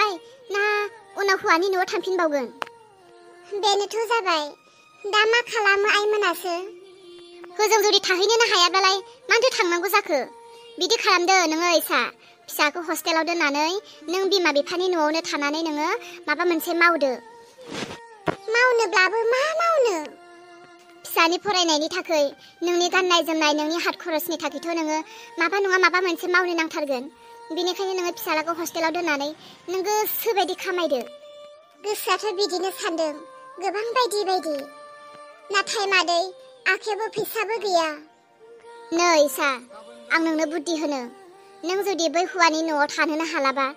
थाबाय ना उनाव हौवानि न'आव थांफिनबावगोन? बेनोथ' जाबाय। दा मा खालामो आइमोनासो? होजों जुदि थाहैनोनो हायाब्लालाय मानोथो थांनांगौ जाखो? बिदि खालामदो नोङो इसा। फिसाखौ हस्टेलाव दोननानै नों बिमा बिफानि न'आवनो थानानै नोङो माबा मोनसे मावदो। मावनोब्लाबो मा मावनो? फिसानि फरायनायनि थाखाय, नोंनि गाननाय जोमनाय, नोंनि हात खरसनि थाखायथ' नोङो माबा नङा माबा मोनसे मावनो नांथारगोन। बेनिखायनो नोङो फिसालाखौ हस्टेलाव दोननानै नों गोसो बायदि खामायदो। गोसोआथ' बिदिनो सानदों, गोबां बायदि बायदि। नाथाय मादै, आखायावबो फैसाबो गैया। नै इसा, आं नोंनो बुद्धि होनो। नों जुदि बै हौवानि न'आव थानोनो हालाबा,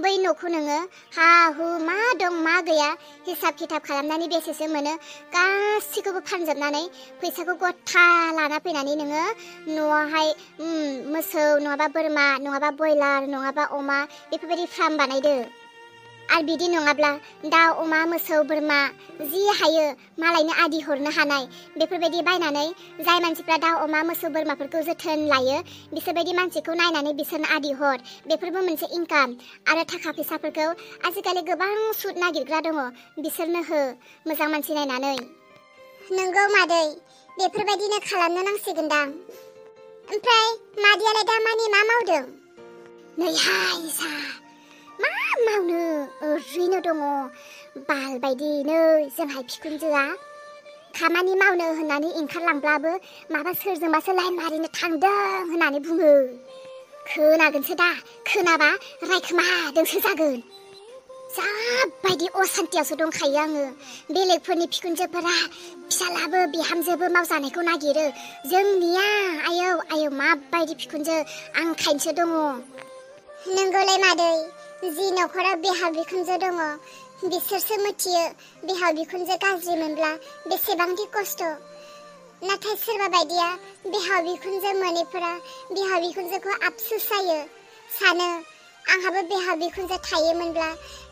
बै न'खौ नोङो हा हु मा दं मा गैया हिसाब खिथाब खालामनानै बेसेसो मोनो गासिखौबो फानजोबनानै फैसाखौ गथा लाना फैनानै नोङो न'आवहाय मोसौ नङाबा बोरमा नङाबा बयलार नङाबा अमा बेफोरबायदि फार्म बानायदो। आरो बिदि नङाब्ला दाउ अमा मोसौ बोरमा जि हायो मालायनो आदि हरनो हानाय बेफोरबायदि बायनानै जाय मानसिफ्रा दाउ अमा मोसौ बोरमाफोरखौ जोथोन लायो बिसोरबायदि मानसिखौ नायनानै बिसोरनो आदि हर। बेफोरबो मोनसे इनकाम। आरो थाखा फैसाफोरखौ आजिखालि गोबां सुद नागिरग्रा दङ, बिसोरनो हो मोजां मानसि नायनानै। नोंगौ मादै, बेफोरबायदिनो खालामनो नांसिगोनदां। ओमफ्राय मादैयालाय दामानि मा मावदों? नैहाय इसा, मा मावनो ओरैनो दङ बाल बायदि। नै जोंहाय बिखुनजोआ खामानि मावनो होननानै ओंखारलांब्लाबो माबा सोरजोंबासो लाइन मारिनो थांदों होननानै बुङो। खोनागोनसो दा, खोनाबा रायखोमादोंसो जागोन। जाबायदि असान्थियावसो दंखायो आङो। बेलेगफोरनि बिखुनजोफोरा फिसालाबो बिहामजोबो मावजानायखौ नागिरो, जोंनिया आयौ आयौ माबायदि बिखुनजो आंखायनोसो दङ। नोंगौलाय मादै, जि न'खराव बिहाव बिखुनजो दङ बिसोरसो मिथियो बिहाव बिखुनजो गाज्रि मोनब्ला बेसेबांदि खस्थ'। नाथाय सोरबा बायदिया बिहाव बिखुनजो मोनैफोरा बिहाव बिखुनजोखौ आफसुस जायो, सानो आंहाबो बिहाव बिखुनजो थायोमोनब्ला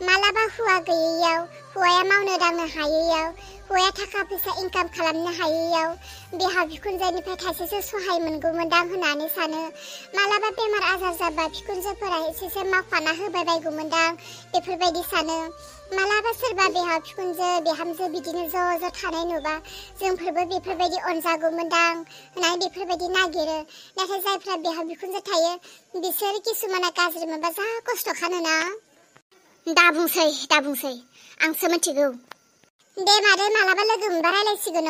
मालाबा हौवा गैयैयाव, हौवाया मावनो दांनो हायैयाव, हौवाया थाखा फैसा इनकाम खालामनो हायैयाव बिहाव बिखुनजोनिफ्राय थाइसेसो सहाय मोनगौमोनदां होननानै सानो। मालाबा बेमार आजार जाबा बिखुनजोफोरा एसेसो मावफाना होबाय बायगौमोनदां बेफोरबायदि सानो। मालाबा सोरबा बिहाव बिखुनजो बिहामजो बिदिनो ज' ज' थानाय नुबा जोंफोरबो बेफोरबायदि अनजागौमोनदां होननानै बेफोरबायदि नागिरो। नाथाय जायफ्रा बिहाव बिखुनजो थायो बिसोर किसुमाना गाज्रि मोनबा जा खस्थ' खानोना। दा बुंसै आंसो मिथिगौ। दे मादै, मालाबा लोगो मोनबा रायलायसिगोन।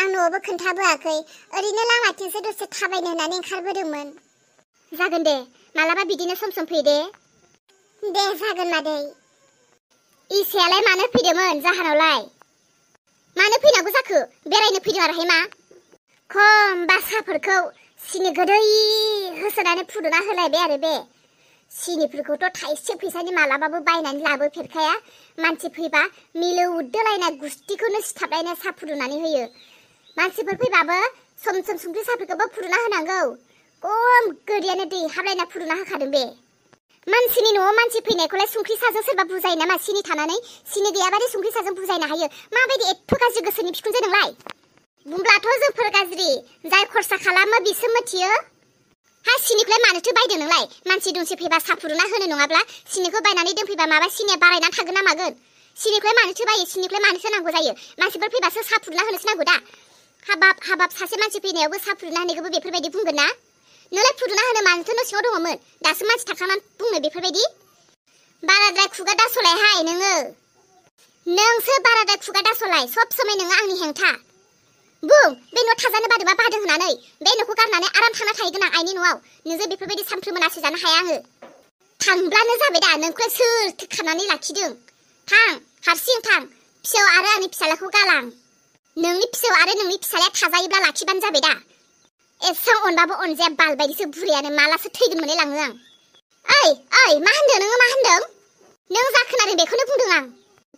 आं न'आवबो खोन्थाबोआखै, ओरैनो लामाथिंसो दसे थाबायनो होननानै ओंखारबोदोंमोन। जागोन दे, मालाबा बिदिनो सम सम फै दे। दे जागोन मादै। इसायालाय मानो फैदोंमोन जाहानावलाय? मानो फैनांगौ जाखो? बेरायनो फैदों आरोहाय मा? खम बासाफोरखौ सिनि गोदै होसोनानै फुदुंना होलायबाय आरो बे। सिनिफोरखौथ' थाइसे फैसानि मालाबाबो बायनानै लाबोफेरखाया। मानसि फैबा मिलौदोलायनाय गुस्थिखौनो सिथाबलायनाय साहा फुदुंनानै होयो। मानसिफोर फैबाबो सम सम संख्रि साहाफोरखौबो फुदुंना होनांगौ। खम गोदैयानो दै हाबलायना फुदुंना होखादों बे। मानसिनि न'आव मानसि फैनायखौलाय संख्रि साहाजों सोरबा बुजायो नामा? सिनि थानानै सिनि गैयाबादि संख्रि साहाजों बुजायनो हायो। माबायदि एथ' गाज्रि गोसोनि बिखुनजो नोंलाय? बुंब्लाथ' जोंफोर गाज्रि, जाय खरसा खालामो बिसो मिथियो। हा, सिनिखौलाय मानोथो बायदों नोंलाय? मानसि दुमसि फैबा साहा फुदुंना होनो नङाब्ला सिनिखौ बायनानै दोनफैबा माबा सिनिया बारायनानै थागोन ना मागोन? सिनिखौलाय मानोथो बायो? सिनिखौलाय मानोथो नांगौ जायो? मानसिफोर फैबासो साहा फुदुंना होनोसो नांगौ दा। हाबाब सासे मानसि फैनायावबो साहा फुदुंना होनायखौबो बेफोरबायदि बुंगोन ना? नोंलाय फुदुंना होनो मानोथो न' सिङाव दङमोन? दासो मानसि थाखानानै बुंनो बेफोरबायदि? बाराद्राय खुगा दासलायहाय नोङो। नोंसो बाराद्राय खुगा दासलाय, सब समय नोङो आंनि हेंथा। बुं, बे न' थाजानो बादोंबा बादों होननानै बे न'खौ गारनानै आराम थांना थाहैगोन आं आइनि न'आव। नोंजों बेफोरबायदि सानफ्रोमबो नासयजानो हाया आङो। थांब्लानो जाबाय दा, नोंखौलाय सोर खानानै लाखिदों? थां, हारसिं थां, फिसौ आरो आंनि फिसालाखौ गालां। नोंनि फिसौ आरो नोंनि फिसालाया थाजायोब्ला लाखिबानो जाबाय दा। एसां अनबाबो अनजाया बाल बायदिसो बुरैयानो, मालासो थैगोन मोनलाय लाङो आं। ओइ मा होनदों नोङो? मा होनदों? नों जा खोनादों बेखौनो बुंदों आं।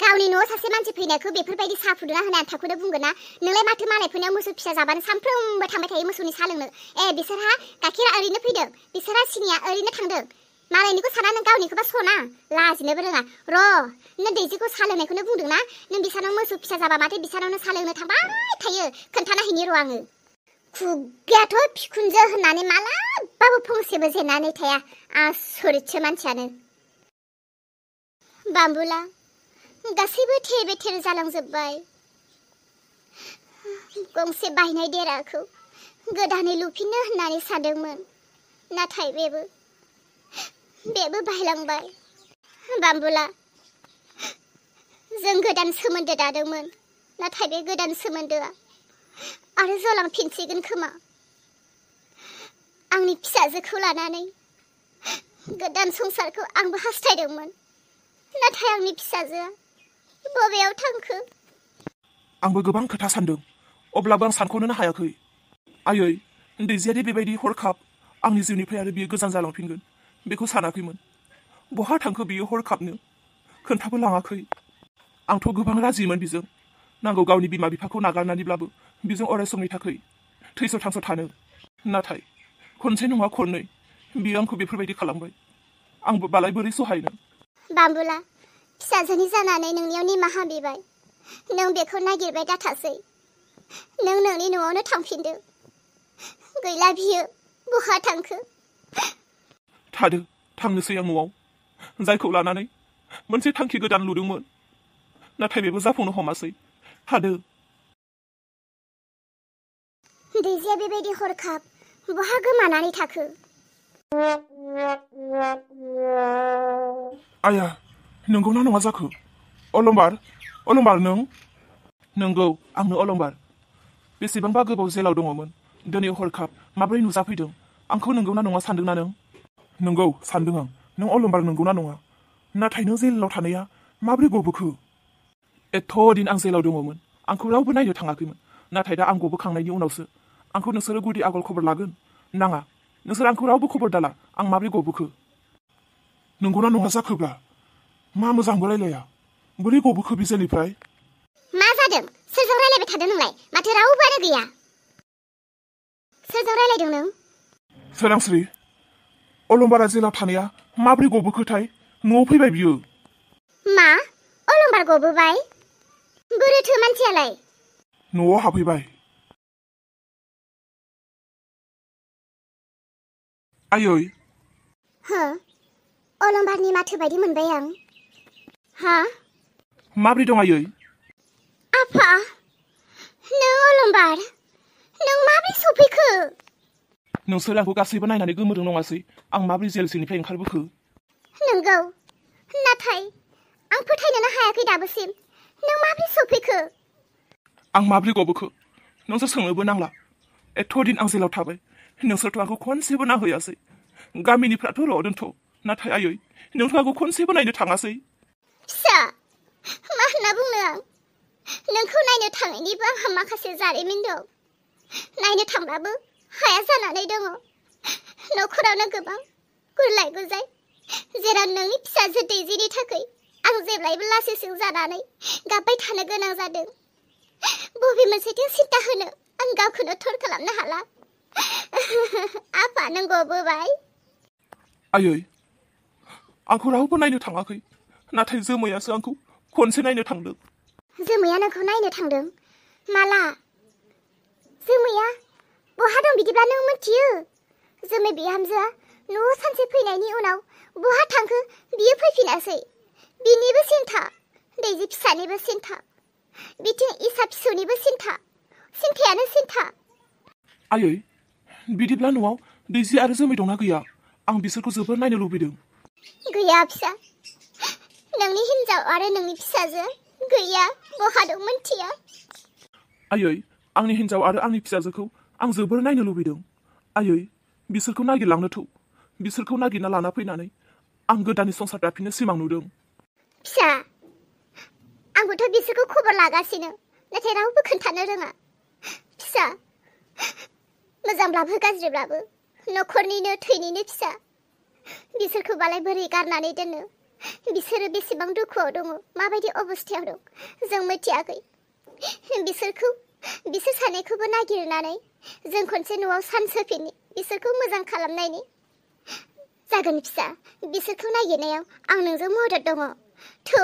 गावनि न'आव सासे मानसि फैनायखौ बेफोरबायदि साहा फुदुंना होनाय आन्थाखौनो बुंगोन ना? नोंलाय माथो मालायफोरनियाव मोसौ फिसा जाबानो सानफ्रोमबो थांबाय थायो मोसौनि साहा लोंनो। बिसोरहा गाइखेरा ओरैनो फैदों, बिसोरहा सिनिया ओरैनो थांदों। मालायनिखौ साना नों गावनिखौबा सना, लाजिनोबो रोङा। नों दैजिखौ साहा लोंनायखौनो बुंदों ना? नों बिसानाव मोसौ फिसा जाबा माथो बिसानावनो साहा लोंनो थांबाय थायो। खोन्थाना हैनि आङो। खुगायाथ' बिखुनजो होननानै मालाबाबो फंसेबो जेननानै थाया। आसरितसो मानसियानो। बाम्बुला गासैबो थेर बेथेर जालांजोब्बाय। गंसे बायनाय देराखौ गोदानै लुफिननो होननानै सानदोंमोन, नाथाय बेबो बायलांबाय। बाम्बुला जों गोदान सोमोन्दो दादोंमोन, नाथाय बे गोदान सोमोन्दोआ आरो जलांफिनसिगोन खोमा। आंनि फिसाजोखौ लानानै गोदान संसारखौ आंबो हास्थायदोंमोन, नाथाय आंनि फिसाजोआ बबेयाव थांखो? आंबो गोबां खोथा सानदों, अब्लाबो आं सानख'नोनो हायाखै। आयै, दैजियादि बेबायदि हरखाब आंनि जिउनिफ्राय आरो बियो गोजान जालांफिनगोन बेखौ सानाखैमोन। बहा थांखो बियो हरखाबनो? खोन्थाबो लाङाखै। आंथ' गोबां राजिमोन बिजों, नांगौ गावनि बिमा बिफाखौ नागारनानैब्लाबो बिजों अराय समनि थाखाय थैस' थांस' थानो। नाथाय खनसे नङा खननै बियो आंखौ बेफोरबायदि खालामबाय। आंबो बालाय बोरै सहायनो? बाम्बुला फिसाजोनि जानानै नोंनियाव निमाहा बिबाय। नों बेखौ नागिरबाय दाथासै। नों नोंनि न'आवनो थांफिनदो। गैला बियो, बहा थांखो? थादो, थांनोसै आं न'आव, जायखौ लानानै मोनसे थांखि गोदान लुदोंमोन, नाथाय बेबो जाफुंनो हमासै। थादो। दैजिया बेबायदि हरखाब बहा गोमानानै थाखो? आया, नंगौना नङा जाखो? अलंबार नों? नंगौ, आंनो अलंबार। बेसेबांबा गोबाव जेलाव दङमोन, दिनै हरखाब माब्रै नुजाफैदों? आंखौ नंगौना नङा सानदोंना नों? नंगौ सानदों आं, नों अलंबार नंगौना नङा? नाथाय नों जेलाव थानाया माब्रै गबोखो? एथ' दिन आं जेलाव दङमोन, आंखौ रावबो नायनो थाङाखैमोन। नाथाय दा आं गबोखांनायनि उनावसो आंखौ नोंसोरो गुदि आगल खबर लागोन? नाङा, नोंसोर आंखौ रावबो खबर दाला आं माब्रै गबोखो। नंगौना नङा जाखोब्ला? मा मोजांबो रायलाया, बोरै गबोखो बे जेलनिफ्राय? मा जादों? सोरजों रायलायबाय थादों नोंलाय? माथो रावबोआनो गैया। सोरजों रायलायदों नों? सोरांस्रि, अलंबारा जेलाव थानाया माब्रै गबोखोथाय? न'आव फैबाय बियो। मा? अलंबार गबोबाय? बोरोथो मानसियालाय? न'आव हाबफैबाय। आयै। हो? अलंबारनि माथो बायदि मोनबाय आं। हा? माब्रै दं आयै? आफा, नों अलंबार? नों माब्रै सफैखो? नोंसोर आंखौ गासैबो नायनानै गोमोदों नङासै? आं माब्रै जेल सिंनिफ्राय ओंखारबोखो? नंगौ, नाथाय आं फोथायनोनो हायाखै दाबोसिम। नों माब्रै सफैखो? आं माब्रै गबोखो? नोंसोर सोंनोबो नांला। एथ' दिन आं जेलाव थाबाय, नोंसोरथ' आंखौ खनसेबो नाहैयासै। गामिनिफ्राथ' र' दोनथ', नाथाय आयै, नोंथ' आंखौ खनसेबो नायनो थाङासै। फिसा, मा होनना बुंनो आं? नोंखौ नायनो थाङैनिबो आंहा माखासे जारिमिन दं। नायनो थांब्लाबो हाया जानानै दङ। न'खरावनो गोबां गुरलाय गुजाय, जेराव नोंनि फिसाजो दैजिनि थाखाय आं जेब्लायबो लासिंसिं जानानै गाबबाय थानो गोनां जादों। बबे मोनसेथिं सिन्था होनो आं गावखौनो थर खालामनो हाला। आफा, नों गबोबाय? आयै, आंखौ रावबो नायनो थाङाखै, नाथाय जोमैयासो आंखौ खनसे नायनो थांदों। जोमैया नोंखौ नायनो थांदों? माला? जोमैया बहा दं बिदिब्ला नों मिथियो? जोमै बिहामजोआ न'आव सानसे फैनायनि उनाव बहा थांखो बियो फैफिनासै। बिनिबो सिन्था, दैजि फिसानिबो सिन्था, बिथिं इसा फिसौनिबो सिन्था, सिन्थायानो सिन्था। आयै, बिदिब्ला न'आव दैजि आरो जोमै दंना गैया? आं बिसोरखौ जोबोर नायनो लुबैदों। गैया फिसा, नोंनि हिन्जाव आरो नोंनि फिसाजो गैया। बहा दं मोनथिया। आयै, आंनि हिन्जाव आरो आंनि फिसाजोखौ आं जोबोर नायनो लुबैदों। आयै, बिसोरखौ नागिरलांनो थौ। बिसोरखौ नागिरना लाना फैनानै आं गोदाननि संसार दाफिननो सिमां नुदों। फिसा, आंबोथ' बिसोरखौ खबर लागासिनो, नाथाय रावबो खोन्थानो रोङा। फिसा, मोजांब्लाबो गाज्रिब्लाबो न'खरनिनो थैनिनो फिसा। बिसोरखौबालाय बोरै गारनानै दोननो? बिसोरो बेसेबां दुखुआव दङ, माबायदि अबस्थायाव दं जों मिथियाखै। बिसोर सानैखौबो नागिरनानै जों खनसे न'आव सान्स होफिननि, बिसोरखौ मोजां खालामनायनि। जागोन फिसा, बिसोरखौ नागिरनायाव आं नोंजों मदद दङ। थौ